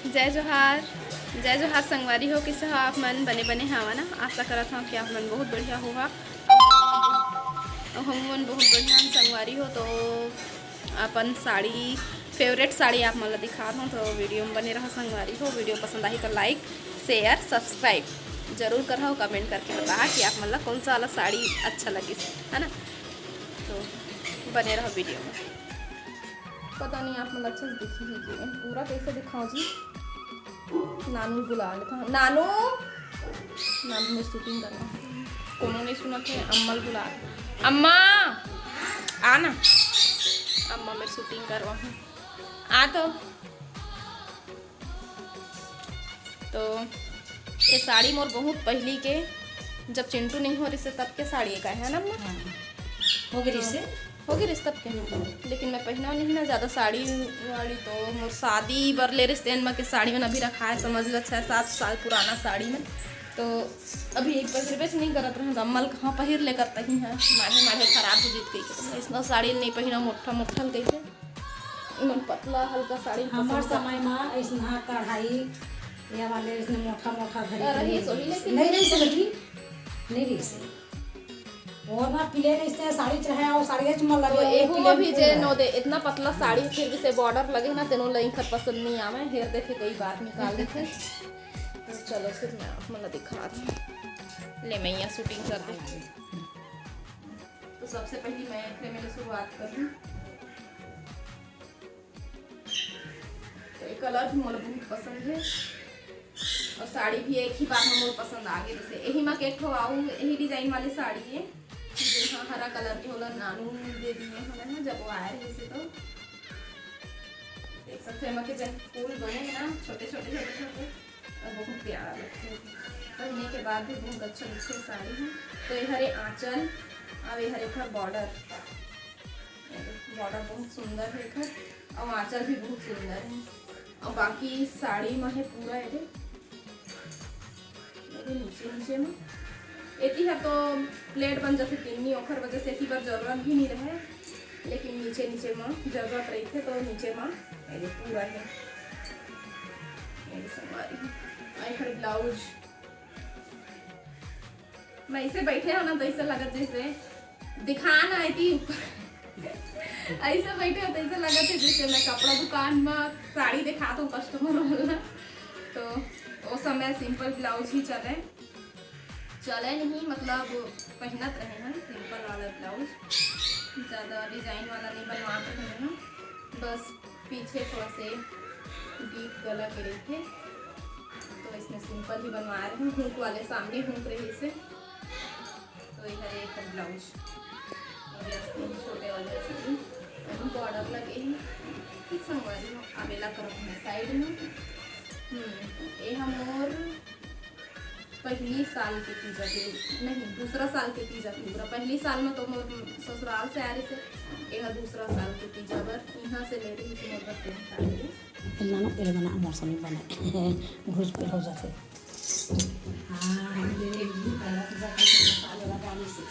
जय जोहार संगवारी हो किसे हो आप मन बने बने हवा ना। आशा करत हूँ कि आप मन बहुत बढ़िया होगा। हम मन बहुत बढ़िया संगवारी हो। तो अपन साड़ी फेवरेट साड़ी आप मन ला दिखा हूँ, तो वीडियो में बने रहो संगवारी हो। वीडियो पसंद आई तो लाइक शेयर सब्सक्राइब जरूर करो, कमेंट करके बता कि आप मन ला कौन सा वाला साड़ी अच्छा लगी है ना। तो बने रहो वीडियो में। पता नहीं आप मतलब अच्छे से दिखी है जी, पूरा कैसे दिखाऊं जी। नानू बुला लेता हूँ। नानू में शूटिंग करना कोनो नहीं सुना थे। अम्मा बुला, अम्मा आना, अम्मा में शूटिंग करवा हूँ आ। तो ये साड़ी मोर बहुत पहली के, जब चिंटू नहीं हो रही से तब के साड़ी का है ना अम्मा। हो गई से हो गई रिश्ते के, लेकिन मैं पहना नहीं ना ज़्यादा साड़ी वाड़ी। तो मोर शादी बर ले रिश्ते में के साड़ी में अभी रखा है, समझ लो 6-7 साल पुराना साड़ी में। तो अभी एक पहिरबे नहीं करत रहे, अम्मल कहाँ पहिर ले करता ही है, माढ़े खराब हो जीत गई। इसना साड़ी नहीं पहिना, मोटा मोटा कैसे मन पतला हल्का साड़ी हमार समय में ऐसा कढ़ाई या वाले इसने मोटा मोटा रही सोही, लेकिन नहीं रही से लगी नहीं रही से और ना पिले नहीं साड़ी चढ़ाया और साड़ी चमल लगे। एगो में भी जे नो दे इतना पतला साड़ी फिर भी से बॉर्डर लगे ना, तेनो लई खर पसंद नहीं आवे। हेर देखे कई बार निकाल देखे। तो चलो फिर मैं आप मतलब दिखा रही हूँ। ले मैं यहाँ शूटिंग कर देती। तो सबसे पहले मैं इतने में शुरुआत करूँ। तो ये कलर भी मुझे बहुत पसंद है और साड़ी भी एक ही बार में मुझे पसंद आ गई। जैसे यही मैं केट आऊँ, यही डिजाइन वाली साड़ी है। हाँ हरा कलर के होला, नानू दे दिए हमें ना जब वो आए रहे से। तो देख सकते हैं कि जब फूल बने ना छोटे छोटे छोटे छोटे और बहुत प्यारा लगते हैं। पहनने के बाद भी बहुत अच्छा दिखते साड़ी है। तो ये हरे आंचल और ये हरे घर बॉर्डर बहुत सुंदर है घर, और आंचल भी बहुत सुंदर है। और बाकी साड़ी में है पूरा ये नीचे नीचे में एती है। तो प्लेट बन जाती तिन्नी ओखर वजह से एती पर जरूरत भी नहीं रहे, लेकिन नीचे नीचे में जरूरत रही थे। तो नीचे में ये पूरा है आई ब्लाउज। मैं इसे बैठे हो ना तो ऐसा लगा जैसे दिखाना आई थी ऐसे बैठे हो तो ऐसा लगा था जैसे मैं कपड़ा दुकान में साड़ी दिखाता हूँ कस्टमर वाला। तो वो समय सिंपल ब्लाउज ही चले नहीं, मतलब पहनत रहे हैं सिंपल वाला ब्लाउज, ज़्यादा डिजाइन वाला नहीं बनवाते हैं ना। बस पीछे थोड़ा से डीप गला के रही थे, तो इसमें सिंपल ही बनवा रहे हैं। हुक वाले सामने हुक रही से। तो इधर एक ब्लाउज छोटे वाले बॉर्डर लगे हैं, ठीक संगवारी हो। आवेला करो साइड में। ये हम और पहली साल के तीजा के नहीं दूसरा साल के तीजा पूरा। पहली साल में तो मोर ससुराल से आ रही से, यह दूसरा साल के तीजा बर यहाँ से ले रही थी। मोर बच्चे ना ना बना मौसम ही बना घुस पे हो जाते। हाँ हम ले रहे हैं पहला तीजा का साल वाला गाने से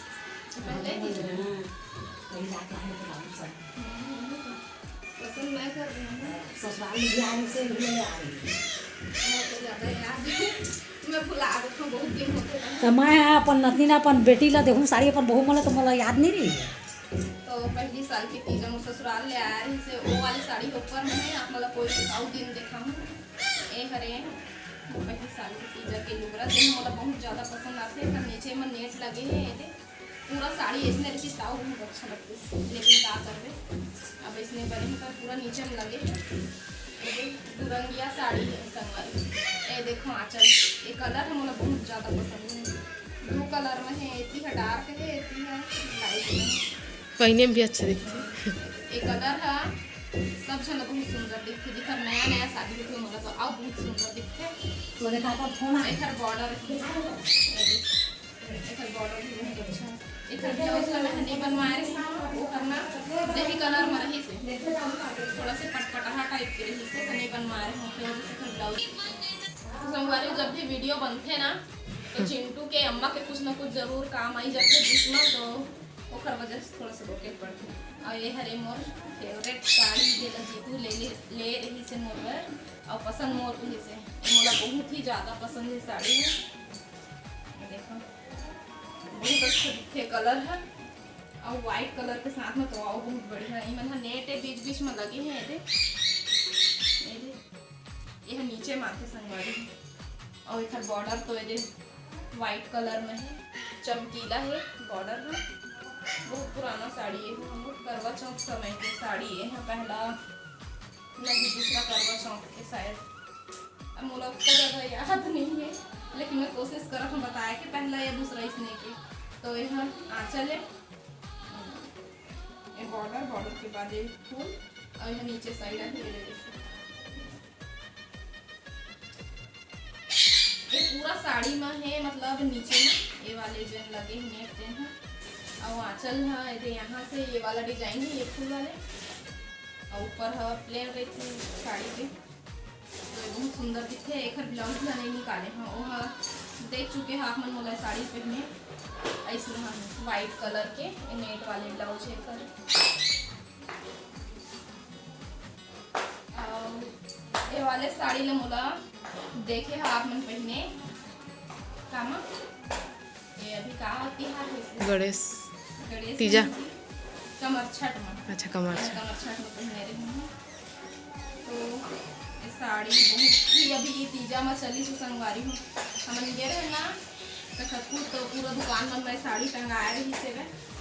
पहले ही वही जाके है तो बाबू सब पसंद मैं कर रही हूँ। ससुराल में आने से ले आ रही तो ज़्यादा याद मैं भुला देती हूँ, बहुत दिन होते हैं। तो मैं अपन नतीन अपन बेटी ला देखूँ साड़ी अपन बहू मला तो मला याद नहीं रही है। तो पहली साल की तीजा में ससुराल ले आया रही से वो वाली साड़ी ऊपर में है। आप मतलब कोई दिखाऊ दिन देखा हूँ ये हरे पहली साल की तीजा के लुगरा दिन मतलब बहुत ज़्यादा पसंद आते हैं। नीचे में नेट लगे हैं ये पूरा साड़ी इसने रखी ताऊ बहुत अच्छा लगते है, लेकिन क्या करवे अब इसने बने हैं पूरा नीचे में लगे हैं। दुरंगिया साड़ी है संगवारी। ये देखो आंचल, ये कलर है मतलब बहुत ज़्यादा पसंद है। 2 कलर में है, एक है डार्क है, एक है लाइट में। पहने में भी अच्छे दिखते हैं। ये कलर है सब जन बहुत सुंदर दिखते। दिखा नया नया शादी होती है तो अब बहुत सुंदर दिखते। तो देखा था फोन एक बॉर्डर भी बहुत अच्छा है। एक ब्लाउज का मेहंदी बनवाए वो करना यही कलर में रही से थोड़ा से पटपटाहा टाइप के रही से नहीं बनवाए हैं ब्लाउज। तो संगवारी जब भी वीडियो बनते ना तो चिंटू के अम्मा के कुछ ना कुछ जरूर काम आई जाते जिसमें। तो ओकर वजह से थोड़ा सा रोके पड़ते। और ये हरे मोर फेवरेट साड़ी जे जीतू ले रही से मोर बर और पसंद मोर रही से मोला बहुत ही ज़्यादा पसंद है साड़ी है। देखो बहुत अच्छा दिखे कलर है और वाइट कलर के साथ में तो और बहुत बढ़िया है। इमन नेट है बीच बीच में लगे हैं ये नीचे माथे संगवारी है और एक बॉर्डर तो ये वाइट कलर में है, चमकीला है बॉर्डर में। बहुत पुराना साड़ी है, करवा चौथ समय की साड़ी है। पहला नहीं दूसरा करवा चौथ के शायद, अब मुझे उतना ज़्यादा याद नहीं है लेकिन मैं कोशिश कर हम बताया कि पहला या दूसरा इसने के। तो यह आंचल है, ये बॉर्डर के बाद ये फूल और यह नीचे साइड है। ये पूरा साड़ी में है, मतलब नीचे में ये वाले जो लगे हैं नेट जो हैं और आंचल है ये यहाँ से ये वाला डिजाइन है ये फूल वाले और ऊपर है प्लेन रहती साड़ी के। तो बहुत सुंदर दिखे। एक ब्लाउज भी नहीं निकाले हाँ वो देख चुके हैं आप मन मोला साड़ी पहने ऐसे वाइट कलर के नेट वाले ब्लाउज है कर। ये वाले साड़ी ले मोला देखे हैं आप मन पहने कामा ये अभी का त्योहार है गणेश तीजा कमर छठ में। अच्छा कमर छठ में पहने रही हूँ। तो ये साड़ी बहुत ही अभी ये तीजा में चली से संगवारी हूँ हमन ये रहे ना तखतपुर तो पूरा दुकान में मैं साड़ी टंगाया रही से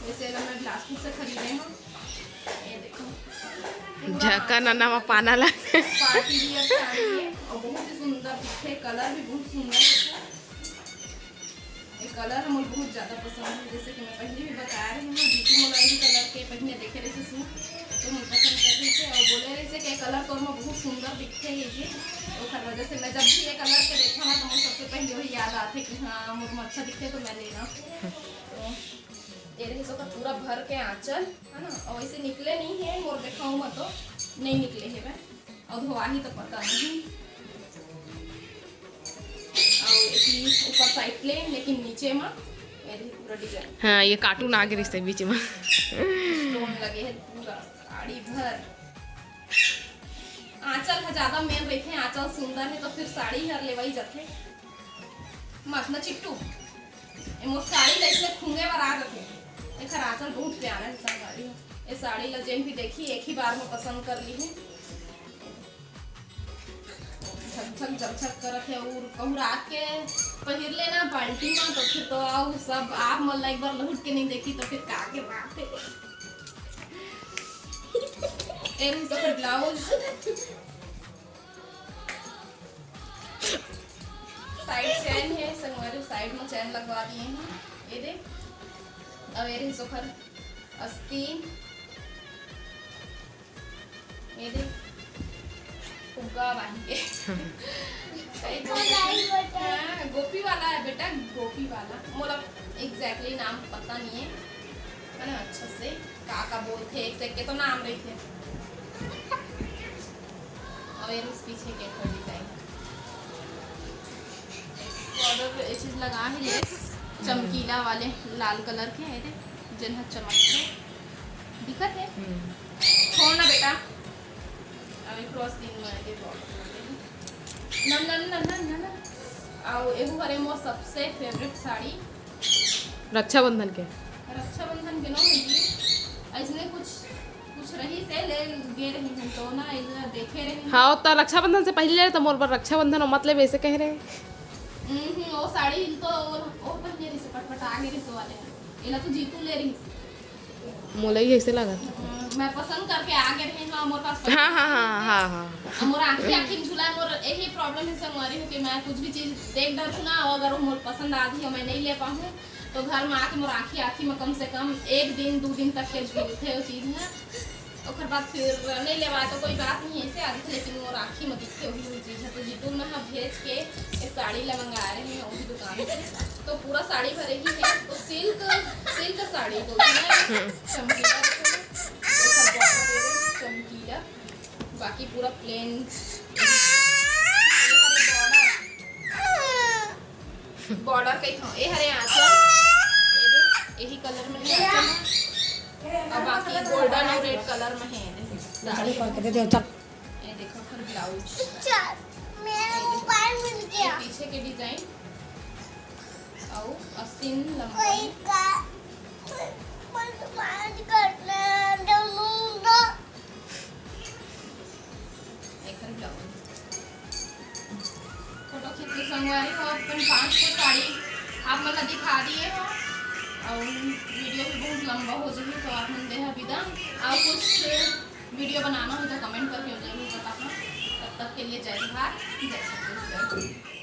वैसे मैं बिलासपुर से खरीदे हूँ। ये देखो झका नाना में पाना ला पार्टी वियर साड़ी है और बहुत ही सुंदर दिखे। कलर भी बहुत सुंदर है, ये कलर मुझे बहुत ज़्यादा पसंद है। जैसे कि मैं पहले भी बता रही हूँ जीतू मोला ये कलर के पहले देखे रहे थे सूट तो हम पसंद कर रहे थे और बोले रहे थे कि कलर तो मैं बहुत सुंदर दिखते है ये। तो हर वजह से मैं जब भी ये कलर के देखा ना तो मुझे सबसे पहले वही याद आते कि हाँ मुझे अच्छा दिखते तो मैं लेना। तो ये रही तो पूरा भर के आंचल है ना और ऐसे निकले नहीं है मोर दिखाऊँ मैं तो नहीं निकले है मैं और धोआ ही तो पता नहीं। और ऊपर साइड प्लेन लेकिन नीचे में पूरा डिजाइन हाँ ये कार्टून आ गए बीच में स्टोन लगे हैं पूरा साड़ी भर। आंचल है ज्यादा मेन रहते हैं, आंचल सुंदर है तो फिर साड़ी हर लेवाई जाते मत ना चिट्टू मोर साड़ी ले खूंगे बार आ जाते। एक आंचल बहुत प्यारा है साड़ी ये साड़ी लजेन भी देखी एक ही बार में पसंद कर ली है। झकझक करत है और कहूँ रात के पहिर लेना बाल्टी में तो फिर तो आओ सब आप मन एक बार लहुट के नहीं देखी तो फिर का के बात है। एम तो फिर ब्लाउज साइड चैन है संगवारी साइड में चैन लगवा दिए हैं ये देख। अब ये सोखर अस्तीन ये देख फुग्गा बांध के गोपी वाला है बेटा गोपी वाला मोला एग्जैक्टली नाम पता नहीं है ना अच्छा से का बोलते एक के तो नाम रही थे। और ये पीछे के डिजाइन बॉर्डर ये चीज लगा ही ले चमकीला वाले लाल कलर के है जिन चमकते दिखत है छोड़ना बेटा। अभी क्रॉस दिन में आगे बॉर्डर आओ एहू हरे मोर सबसे फेवरेट साड़ी रक्षाबंधन के नो है ऐसने कुछ रही से ले गे रही हैं तो ना इधर देखे रही। हाँ तो रक्षाबंधन से पहले तो मोर पर रक्षाबंधन मतलब ऐसे कह रहे वो साड़ी तो वो पहले रही से पटपटा आगे रही सो वाले इला तो जीतू ले रही मोला ही ऐसे लगा मैं पसंद करके आगे रही हाँ मोर पास हाँ हाँ हाँ हाँ हाँ मोर आँखी झुला मोर यही प्रॉब्लम है संगवारी हो कि मैं कुछ भी चीज़ देख डर ना अगर मोर पसंद आती है मैं नहीं ले पाऊँ तो घर में आके मोर आँखी में कम से कम 1 दिन 2 दिन तक के झूलते वो चीज़ है और बाद फिर नहीं लेवा तो कोई बात नहीं ऐसे आती लेकिन मोर आँखी में दिखते वही चीज़ है। तो जीतू में हम भेज के एक साड़ी ला मंगा रहे हैं वही दुकान से तो पूरा साड़ी भरेगी है तो सिल्क साड़ी तो चमकीला बाकी पूरा प्लेन बॉर्डर कहीं था ये हरे आंचल यही कलर में और बाकी गोल्डन और रेड कलर में है चलो करके दे दे चल। ये देखो फिर ब्लाउज मेरा मोबाइल मिल ये गया। पीछे के डिजाइन और आस्तीन लंबा कोई का मन करना दूंगा। एक ब्लाउज फोटो खींच के संगवारी हो अपन 5 को साड़ी आप मतलब दिखा दिए हो और वीडियो भी बहुत लंबा हो जाएगी तो आप मन देहा विदा और कुछ वीडियो बनाना हो तो कमेंट करके जरूर बताना। तब तक के लिए जय जोहार, जय सतगुरु।